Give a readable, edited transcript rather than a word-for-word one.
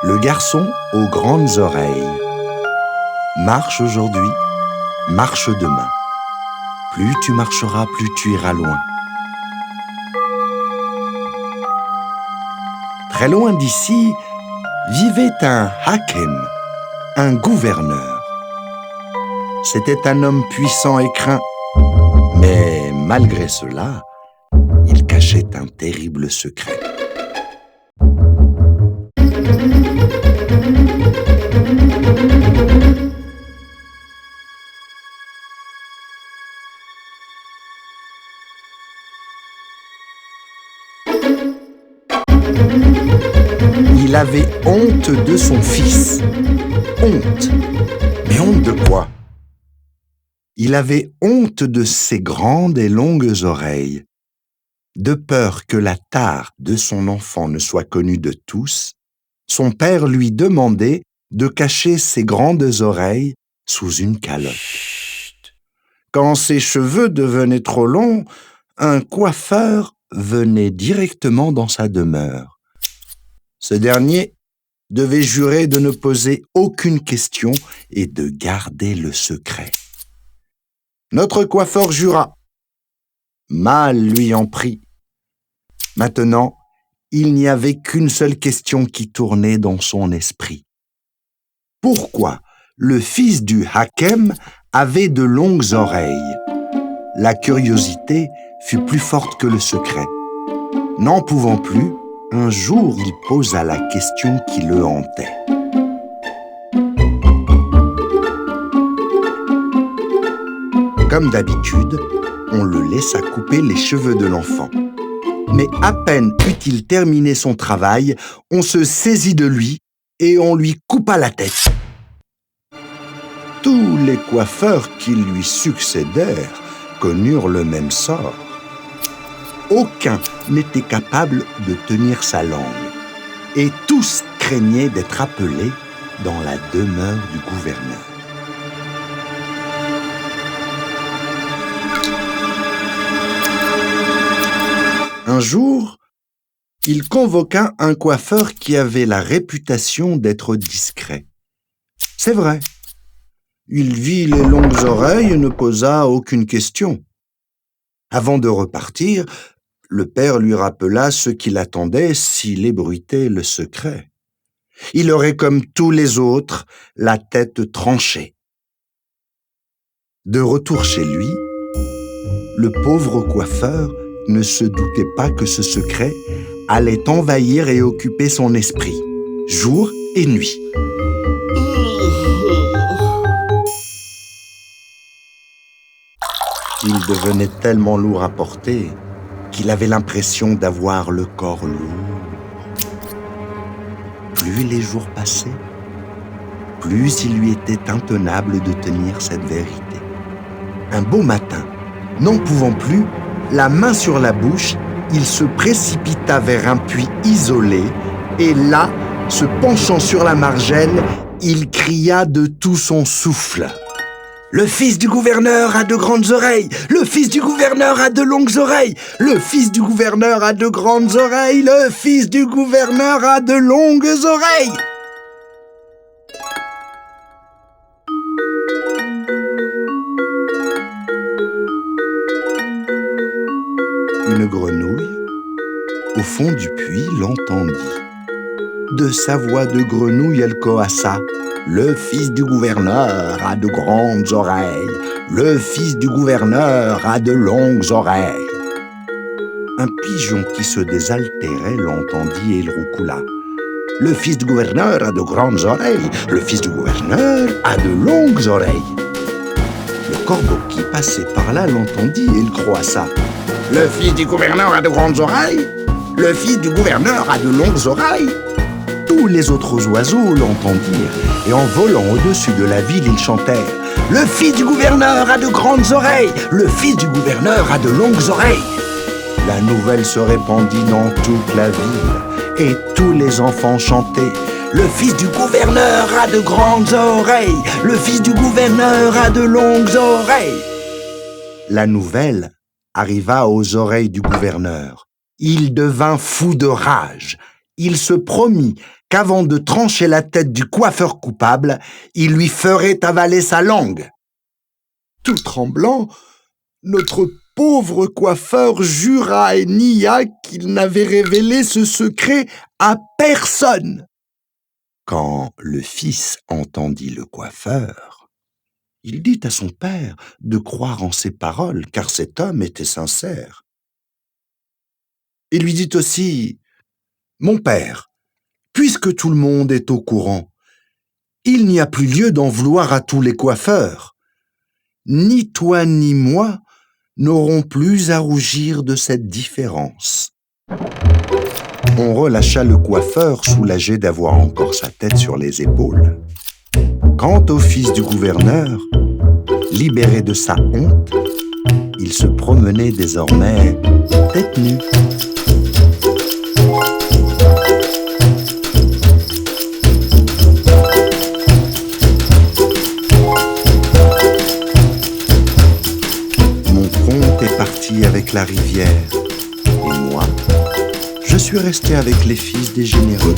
Le garçon aux grandes oreilles. Marche aujourd'hui, marche demain. Plus tu marcheras, plus tu iras loin. Très loin d'ici, vivait un hakem, un gouverneur. C'était un homme puissant et craint, mais malgré cela, il cachait un terrible secret. Il avait honte de son fils. Honte. Mais honte de quoi? Il avait honte de ses grandes et longues oreilles. De peur que la tare de son enfant ne soit connue de tous, son père lui demandait de cacher ses grandes oreilles sous une calotte. Chut. Quand ses cheveux devenaient trop longs, un coiffeur venait directement dans sa demeure. Ce dernier devait jurer de ne poser aucune question et de garder le secret. Notre coiffeur jura. Mal lui en prit. Maintenant, il n'y avait qu'une seule question qui tournait dans son esprit. Pourquoi le fils du hakem avait de longues oreilles? La curiosité fut plus forte que le secret. N'en pouvant plus, un jour, il posa la question qui le hantait. Comme d'habitude, on le laissa couper les cheveux de l'enfant. Mais à peine eut-il terminé son travail, on se saisit de lui et on lui coupa la tête. Tous les coiffeurs qui lui succédèrent connurent le même sort. Aucun n'était capable de tenir sa langue, et tous craignaient d'être appelés dans la demeure du gouverneur. Un jour, il convoqua un coiffeur qui avait la réputation d'être discret. C'est vrai, il vit les longues oreilles et ne posa aucune question. Avant de repartir, le père lui rappela ce qui l'attendait s'il ébruitait le secret. Il aurait, comme tous les autres, la tête tranchée. De retour chez lui, le pauvre coiffeur ne se doutait pas que ce secret allait envahir et occuper son esprit, jour et nuit. Il devenait tellement lourd à porter qu'il avait l'impression d'avoir le corps lourd. Plus les jours passaient, plus il lui était intenable de tenir cette vérité. Un beau matin, n'en pouvant plus, la main sur la bouche, il se précipita vers un puits isolé et là, se penchant sur la margelle, il cria de tout son souffle. Le fils du gouverneur a de grandes oreilles. Le fils du gouverneur a de longues oreilles. Le fils du gouverneur a de grandes oreilles. Le fils du gouverneur a de longues oreilles. Une grenouille, au fond du puits, l'entendit. De sa voix de grenouille, elle coassa. Le fils du gouverneur a de grandes oreilles. Le fils du gouverneur a de longues oreilles. Un pigeon qui se désaltérait l'entendit et il roucoula. Le fils du gouverneur a de grandes oreilles. Le fils du gouverneur a de longues oreilles. Le corbeau qui passait par là l'entendit et il croissa. Le fils du gouverneur a de grandes oreilles. Le fils du gouverneur a de longues oreilles. Tous les autres oiseaux l'entendirent, et en volant au-dessus de la ville, ils chantèrent « Le fils du gouverneur a de grandes oreilles! Le fils du gouverneur a de longues oreilles !» La nouvelle se répandit dans toute la ville, et tous les enfants chantaient « Le fils du gouverneur a de grandes oreilles! Le fils du gouverneur a de longues oreilles !» La nouvelle arriva aux oreilles du gouverneur. Il devint fou de rage. il se promit qu'avant de trancher la tête du coiffeur coupable, il lui ferait avaler sa langue. Tout tremblant, notre pauvre coiffeur jura et nia qu'il n'avait révélé ce secret à personne. Quand le fils entendit le coiffeur, il dit à son père de croire en ses paroles, car cet homme était sincère. Il lui dit aussi: « Mon père, puisque tout le monde est au courant, il n'y a plus lieu d'en vouloir à tous les coiffeurs. Ni toi ni moi n'aurons plus à rougir de cette différence. » On relâcha le coiffeur, soulagé d'avoir encore sa tête sur les épaules. Quant au fils du gouverneur, libéré de sa honte, il se promenait désormais tête nue. Mon conte est parti avec la rivière, et moi, je suis resté avec les fils des généreux.